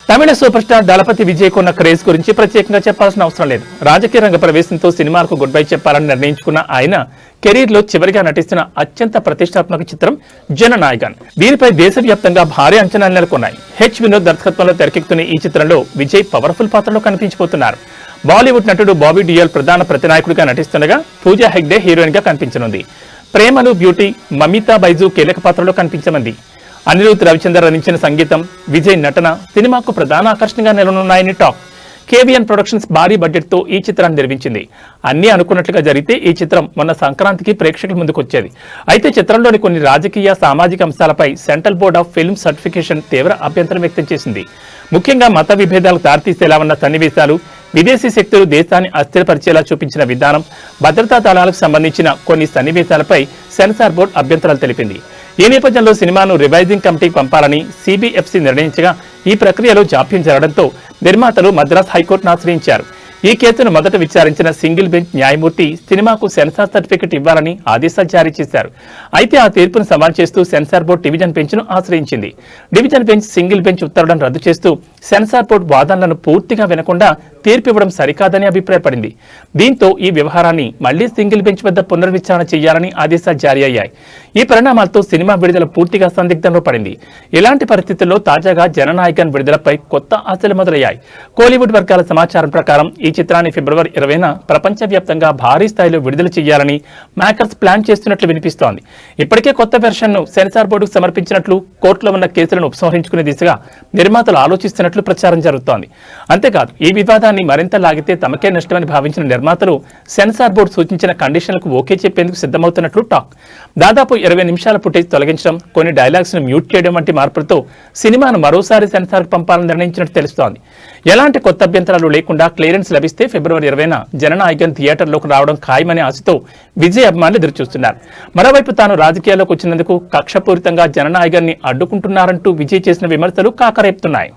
తమిళ super star దళపతి విజయ్ కొన్న craze గురించి ప్రత్యేకంగా చెప్పాల్సిన అవసరం లేదు. రాజకీయ రంగ ప్రవేశంతో సినిమాలకు గుడ్ బై చెప్పాలని నిర్ణయించుకున్న ఆయన కెరీర్ లో చివరిగా నటిస్తున్న అత్యంత ప్రతిష్టాత్మక చిత్రం జననాయకన్. దీనిపై దేశవ్యాప్తంగా భారీ అంచనాలు నెలకొన్నాయి. వినోద్ దర్శకత్వంలో తెరకెక్కుతున్న ఈ చిత్రంలో విజయ్ పవర్ఫుల్ పాత్రలో కనిపించబోతున్నారు. బాలీవుడ్ నటుడు బాబీ డియోల్ ప్రధాన ప్రతినాయకుడిగా నటిస్తుండగా పూజా హెగ్డే హీరోయిన్ గా కనిపించనుంది. ప్రేమలు బ్యూటీ మమితా బైజు కీలక పాత్రలో కనిపించనుంది. అనిరుద్ రవిచంద్ర అందించిన సంగీతం, విజయ్ నటన సినిమాకు ప్రధాన ఆకర్షణగా నిలవనున్నాయని టాక్. కేవీఎన్ ప్రొడక్షన్స్ భారీ బడ్జెట్ తో ఈ చిత్రాన్ని నిర్మించింది. అన్ని అనుకున్నట్లుగా జరిగితే ఈ చిత్రం మొన్న సంక్రాంతికి ప్రేక్షకుల ముందుకు వచ్చేది. అయితే చిత్రంలోని కొన్ని రాజకీయ సామాజిక అంశాలపై central board of film certification తీవ్ర అభ్యంతరం వ్యక్తం చేసింది. ముఖ్యంగా మత విభేదాలకు దారితీసేలా ఉన్న సన్నివేశాలు, విదేశీ శక్తులు దేశాన్ని అస్థిరపరిచేలా చూపించిన విధానం, భద్రతా దళాలకు సంబంధించిన కొన్ని సన్నివేశాలపై సెన్సార్ బోర్డు అభ్యంతరాలు తెలిపింది. ఈ నేపథ్యంలో సినిమాను రివైజింగ్ కమిటీకి పంపాలని సిబిఎఫ్సి నిర్ణయించగా ఈ ప్రక్రియలో జాప్యం జరగడంతో నిర్మాతలు మద్రాస్ హైకోర్టును ఆశ్రయించారు. ఈ కేసును మొదట విచారించిన సింగిల్ బెంచ్ న్యాయమూర్తి సినిమాకు సెన్సార్ సర్టిఫికెట్ ఇవ్వాలని ఆదేశాలు జారీ చేశారు. అయితే ఆ తీర్పును సవాల్ చేస్తూ సెన్సార్ బోర్డు డివిజన్ బెంచ్ను ఆశ్రయించింది. డివిజన్ బెంచ్ సింగిల్ బెంచ్ ఉత్తర్వులను రద్దు చేస్తూ సెన్సార్ బోర్డు వాదనలను పూర్తిగా వినకుండా తీర్పు ఇవ్వడం సరికాదని అభిప్రాయపడింది. దీంతో ఈ వ్యవహారాన్ని మళ్లీ సింగిల్ బెంచ్ వద్ద పునర్విచారణ చేయాలని ఆదేశాలు జారీ అయ్యాయి. ఈ పరిణామాలతో సినిమా విడుదల పూర్తిగా సందిగ్ధంలో పడింది. ఇలాంటి పరిస్థితుల్లో తాజాగా జననాయకన్ విడుదలపై కొత్త ఆశలు మొదలయ్యాయి. కోలీవుడ్ వర్గాల సమాచారం ప్రకారం ఈ చిత్రాన్ని ఫిబ్రవరి 20న ప్రపంచవ్యాప్తంగా భారీ స్థాయిలో విడుదల చేయాలని మేకర్స్ ప్లాన్ చేస్తున్నట్లు వినిపిస్తోంది. ఇప్పటికే కొత్త వెర్షన్ను సెన్సార్ బోర్డుకు సమర్పించినట్లు, కోర్టులో ఉన్న కేసులను ఉపసంహరించుకునే దిశగా నిర్మాతలు ఆలోచిస్తున్నట్లు ప్రచారం జరుగుతోంది. అంతేకాదు ఈ వివాదాన్ని మరింత లాగితే తమకే నష్టమని భావించిన నిర్మాతలు సెన్సార్ బోర్డు సూచించిన కండిషన్లకు ఓకే చెప్పేందుకు సిద్ధమవుతున్నట్లు టాక్. దాదాపు 20 నిమిషాల ఫుటేజ్ తొలగించడం, కొన్ని డైలాగ్స్ ను మ్యూట్ చేయడం వంటి మార్పులతో సినిమాను మరోసారి సెన్సార్ కు పంపాలని నిర్ణయించినట్టు తెలుస్తోంది. ఎలాంటి కొత్త అభ్యంతరాలు లేకుండా క్లియరెన్స్ లభిస్తే ఫిబ్రవరి 20న జననాయకన్ థియేటర్లోకి రావడం ఖాయమనే ఆశతో విజయ్ అభిమానులు ఎదురుచూస్తున్నారు. మరోవైపు తాను రాజకీయాల్లోకి వచ్చినందుకు కక్షపూరితంగా జననాయకన్ ని అడ్డుకుంటున్నారంటూ విజయ్ చేసిన విమర్శలు కాకరేపుతున్నాయి.